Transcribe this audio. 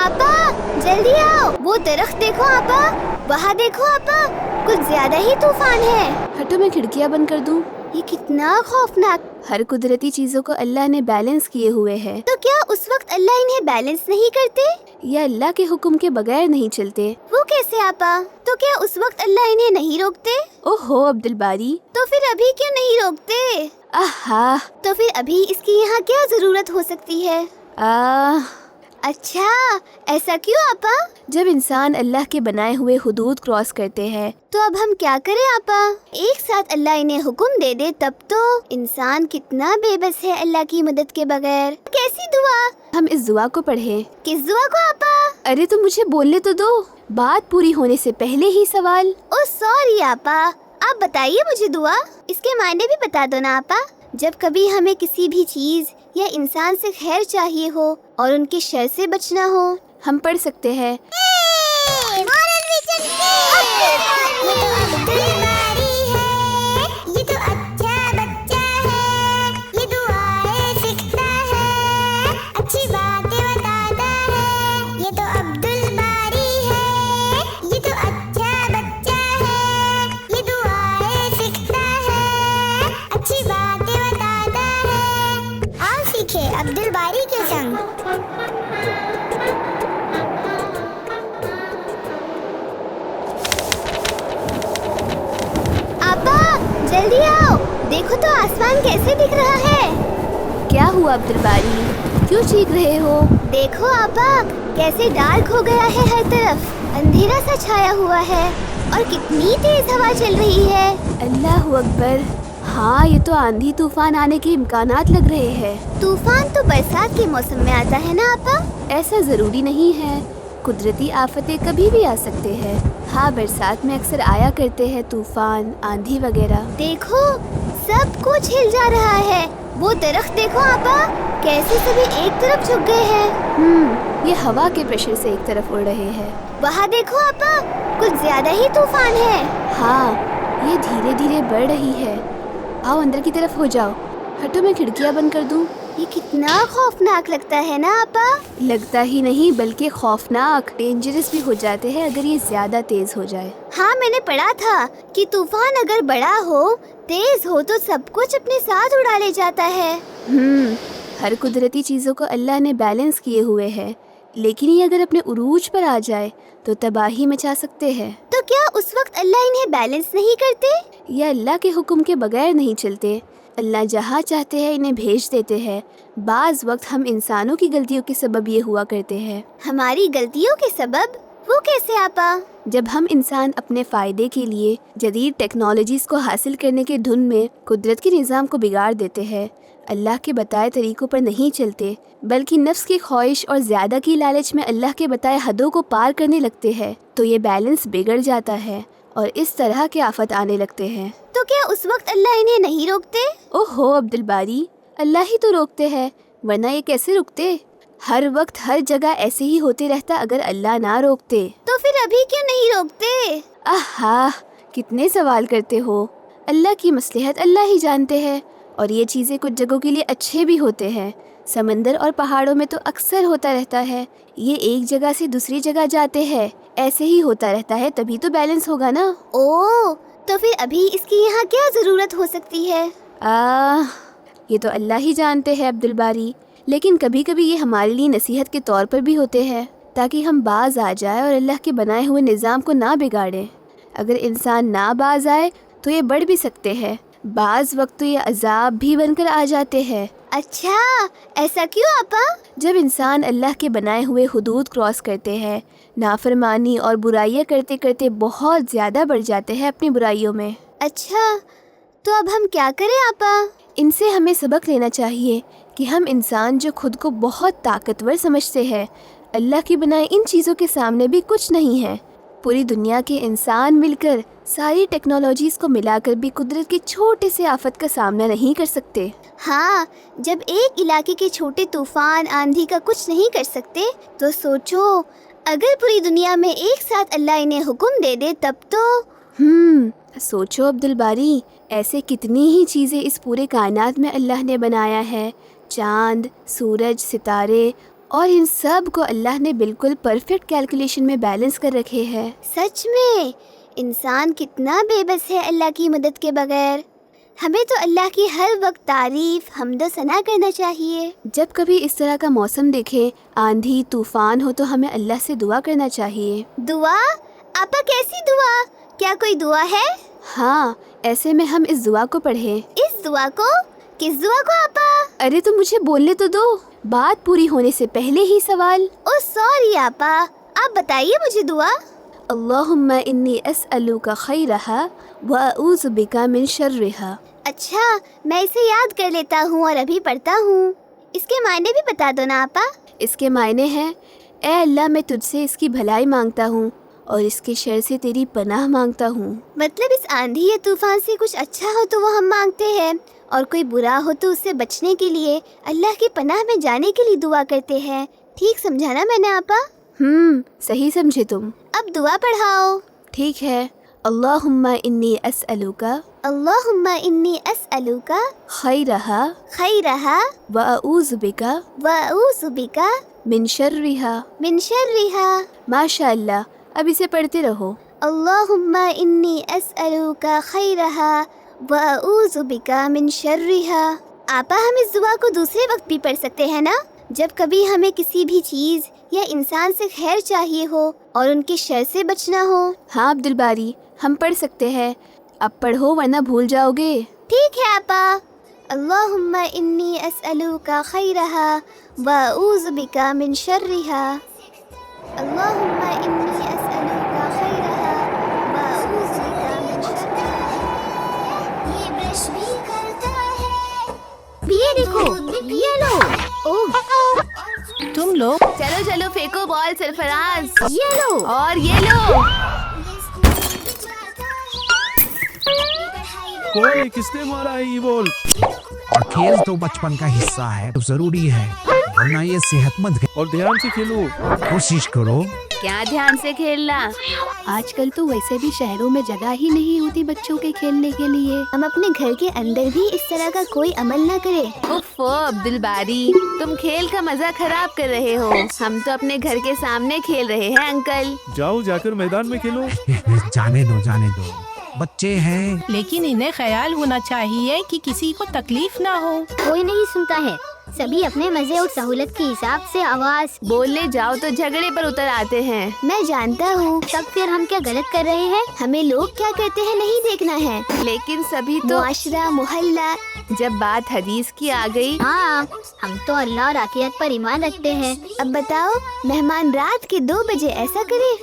आपा जल्दी आओ, वो दरख्त देखो आपा, वहाँ देखो आपा, कुछ ज्यादा ही तूफान है। हटो, मैं खिड़कियाँ बंद कर दूं। ये कितना खौफनाक। हर कुदरती चीजों को अल्लाह ने बैलेंस किए हुए है। तो क्या उस वक्त अल्लाह इन्हें बैलेंस नहीं करते? ये अल्लाह के हुक्म के बगैर नहीं चलते। वो कैसे आपा? तो क्या उस वक्त अल्लाह इन्हें नहीं रोकते? ओहो अब्दुल बारी, तो फिर अभी क्यों नहीं रोकते? आहा, तो फिर अभी इसकी यहाँ क्या जरूरत हो सकती है? अच्छा, ऐसा क्यों आपा? जब इंसान अल्लाह के बनाए हुए हुदूद क्रॉस करते हैं तो अब हम क्या करें आपा? एक साथ अल्लाह इन्हें हुक्म दे दे तब तो। इंसान कितना बेबस है अल्लाह की मदद के बगैर। कैसी दुआ? हम इस दुआ को पढ़े। किस दुआ को आपा? अरे तो मुझे बोलने तो दो, बात पूरी होने से पहले ही सवाल। ओ सॉरी आपा, आप बताइए मुझे दुआ, इसके मायने भी बता दो ना आपा। जब कभी हमें किसी भी चीज या इंसान से खैर चाहिए हो और उनके शर से बचना हो, हम पढ़ सकते हैं। अब्दुल बारी के संग। आपा जल्दी आओ, देखो तो आसमान कैसे दिख रहा है। क्या हुआ अब्दुल बारी, क्यों चीख रहे हो? देखो आपा, कैसे डार्क हो गया है, हर तरफ अंधेरा सा छाया हुआ है और कितनी तेज हवा चल रही है। अल्लाहु अकबर, हाँ ये तो आंधी तूफान आने के इम्कानात लग रहे हैं। तूफान तो बरसात के मौसम में आता है ना आपा? ऐसा जरूरी नहीं है, कुदरती आफतें कभी भी आ सकते हैं। हाँ, बरसात में अक्सर आया करते हैं तूफान, आंधी वगैरह। देखो सब कुछ हिल जा रहा है। वो दरख्त देखो आपा, कैसे सभी एक तरफ झुक गए हैं। ये हवा के प्रेशर से एक तरफ उड़ रहे हैं। वहाँ देखो आपा, कुछ ज्यादा ही तूफान है। हाँ, ये धीरे धीरे बढ़ रही है। आओ अंदर की तरफ हो जाओ। हटो, मैं खिड़कियाँ बंद कर दूं। ये कितना खौफनाक लगता है ना आपा? लगता ही नहीं बल्कि खौफनाक, डेंजरस भी हो जाते हैं अगर ये ज्यादा तेज हो जाए। हाँ, मैंने पढ़ा था कि तूफान अगर बड़ा हो, तेज हो तो सब कुछ अपने साथ उड़ा ले जाता है। हर कुदरती चीजों को अल्लाह ने बैलेंस किए हुए है, लेकिन ये अगर अपने उरूज पर आ जाए तो तबाही मचा सकते हैं। तो क्या उस वक्त अल्लाह इन्हें बैलेंस नहीं करते? ये अल्लाह के हुक्म के बगैर नहीं चलते। अल्लाह जहाँ चाहते हैं इन्हें भेज देते हैं। बाज़ वक्त हम इंसानों की गलतियों के सबब ये हुआ करते हैं। हमारी गलतियों के सबब? वो कैसे आपा? जब हम इंसान अपने फ़ायदे के लिए जदीद टेक्नोलॉजीज़ को हासिल करने के धुन में कुदरत के निज़ाम को बिगाड़ देते हैं, अल्लाह के बताए तरीक़ों पर नहीं चलते, बल्कि नफ्स की ख्वाहिश और ज़्यादा की लालच में अल्लाह के बताए हदों को पार करने लगते हैं, तो ये बैलेंस बिगड़ जाता है और इस तरह के आफत आने लगते हैं। तो क्या उस वक्त अल्लाह इन्हें नहीं रोकते? ओहो अब्दुल बारी, अल्लाह ही तो रोकते हैं, वरना ये कैसे रुकते? हर वक्त हर जगह ऐसे ही होते रहता अगर अल्लाह ना रोकते। तो फिर अभी क्यों नहीं रोकते? आहा, कितने सवाल करते हो। अल्लाह की मसलहत अल्लाह ही जानते हैं, और ये चीज़ें कुछ जगहों के लिए अच्छे भी होते हैं। समंदर और पहाड़ों में तो अक्सर होता रहता है, ये एक जगह से दूसरी जगह जाते हैं, ऐसे ही होता रहता है, तभी तो बैलेंस होगा ना। ओह, तो फिर अभी इसकी यहाँ क्या ज़रूरत हो सकती है? ये तो अल्लाह ही जानते हैं अब्दुल बारी, लेकिन कभी कभी ये हमारे लिए नसीहत के तौर पर भी होते हैं, ताकि हम बाज आ जाए और अल्लाह के बनाए हुए निज़ाम को ना बिगाड़ें। अगर इंसान ना बाज आए तो ये बढ़ भी सकते हैं, बाज़ वक्त तो ये अजाब भी बनकर आ जाते हैं। अच्छा, ऐसा क्यों आपा? जब इंसान अल्लाह के बनाए हुए हुदूद क्रॉस करते हैं, नाफरमानी और बुराइयां करते करते बहुत ज़्यादा बढ़ जाते हैं अपनी बुराइयों में। अच्छा, तो अब हम क्या करें आपा? इनसे हमें सबक लेना चाहिए कि हम इंसान जो खुद को बहुत ताकतवर समझते हैं, अल्लाह की बनाई इन चीज़ों के सामने भी कुछ नहीं है। पूरी दुनिया के इंसान मिलकर सारी टेक्नोलॉजीज़ को मिलाकर भी कुदरत के छोटे से आफत का सामना नहीं कर सकते। हाँ, जब एक इलाके के छोटे तूफान आंधी का कुछ नहीं कर सकते, तो सोचो अगर पूरी दुनिया में एक साथ अल्लाह इन्हें हुक्म दे दे तब तो। सोचो अब्दुल बारी, ऐसे कितनी ही चीज़ें इस पूरे कायनात में अल्लाह ने बनाया है, चाँद, सूरज, सितारे اور ان سب کو اللہ نے بالکل پرفیکٹ کیلکولیشن میں بیلنس کر رکھے ہے۔ سچ میں انسان کتنا بے بس ہے اللہ کی مدد کے بغیر۔ ہمیں تو اللہ کی ہر وقت تعریف حمد و ثنا کرنا چاہیے۔ جب کبھی اس طرح کا موسم دیکھیں، آندھی طوفان ہو، تو ہمیں اللہ سے دعا کرنا چاہیے۔ دعا؟ آپا کیسی دعا؟ کیا کوئی دعا ہے؟ ہاں، ایسے میں ہم اس دعا کو پڑھیں۔ اس دعا کو؟ کس دعا کو آپا؟ ارے تو مجھے بولنے تو دو، بات پوری ہونے سے پہلے ہی سوال۔ او سوری آپا، آپ بتائیے مجھے دعا۔ اللہم انی اسألوک خیرہا واعوذ بک من شرہا۔ اچھا، میں اسے یاد کر لیتا ہوں اور ابھی پڑھتا ہوں۔ اس کے معنی بھی بتا دو نا آپا۔ اس کے معنی ہیں، اے اللہ میں تجھ سے اس کی بھلائی مانگتا ہوں اور اس کے شر سے تیری پناہ مانگتا ہوں۔ مطلب اس آندھی یا طوفان سے کچھ اچھا ہو تو وہ ہم مانگتے ہیں، اور کوئی برا ہو تو اس سے بچنے کے لیے اللہ کی پناہ میں جانے کے لیے دعا کرتے ہیں۔ ٹھیک سمجھانا میں نے آپا؟ صحیح سمجھے تم۔ اب دعا پڑھاؤ۔ ٹھیک ہے، اللہم انی اسألوک اللہم انی اسألوک خیرہا خیرہا واعوذ بک واعوذ بک من شرہا۔ من شرہا۔ ماشاء اللہ، اب اسے پڑھتے رہو۔ اللہم انی اسألوک خیرہا واعوذ بک من شرہا۔ آپا ہم اس دعا کو دوسرے وقت بھی پڑھ سکتے ہیں نا؟ جب کبھی ہمیں کسی بھی چیز یا انسان سے خیر چاہیے ہو اور ان کے شر سے بچنا ہو۔ ہاں عبد الباری، ہم پڑھ سکتے ہیں، اب پڑھو ورنہ بھول جاؤ گے۔ ٹھیک ہے آپا۔ اللہم انی اسألوک خیرہا واعوذ بک من شرہا۔ اللہم انی اسألوک خیرہا واعوذ بک من شرہا۔ یہ برش بھی کرتا ہے۔ یہ دیکھو، یہ لو۔ تم لوگ چلو چلو پھینکو بال سرفراز، یہ لو۔ اور یہ لو۔ کوئی کس نے مارا ہے یہ بول؟ اور کھیل تو بچپن کا حصہ ہے، تو ضروری ہے، ورنہ یہ صحت مند ہے۔ اور دھیان سے کھیلو۔ کوشش کرو۔ کیا دھیان سے کھیلنا؟ آج کل تو ویسے بھی شہروں میں جگہ ہی نہیں ہوتی بچوں کے کھیلنے کے لیے۔ ہم اپنے گھر کے اندر بھی اس طرح کا کوئی عمل نہ کرے۔ اوف عبد الباری، تم کھیل کا مزہ خراب کر رہے ہو۔ ہم تو اپنے گھر کے سامنے کھیل رہے ہیں انکل۔ جاؤ جا کر میدان میں کھیلو۔ جانے دو، بچے ہیں۔ لیکن انہیں خیال ہونا چاہیے کہ کسی کو تکلیف نہ ہو۔ کوئی نہیں سنتا ہے، سبھی اپنے مزے اور سہولت کے حساب سے آواز۔ بولنے جاؤ تو جھگڑے پر اتر آتے ہیں۔ میں جانتا ہوں، تب پھر ہم کیا غلط کر رہے ہیں؟ ہمیں لوگ کیا کہتے ہیں نہیں دیکھنا ہے، لیکن سبھی تو معاشرہ، محلہ۔ جب بات حدیث کی آ گئی، ہاں، ہم تو اللہ اور آخرت پر ایمان رکھتے ہیں۔ اب بتاؤ، مہمان رات کے 2 بجے ایسا کرے؟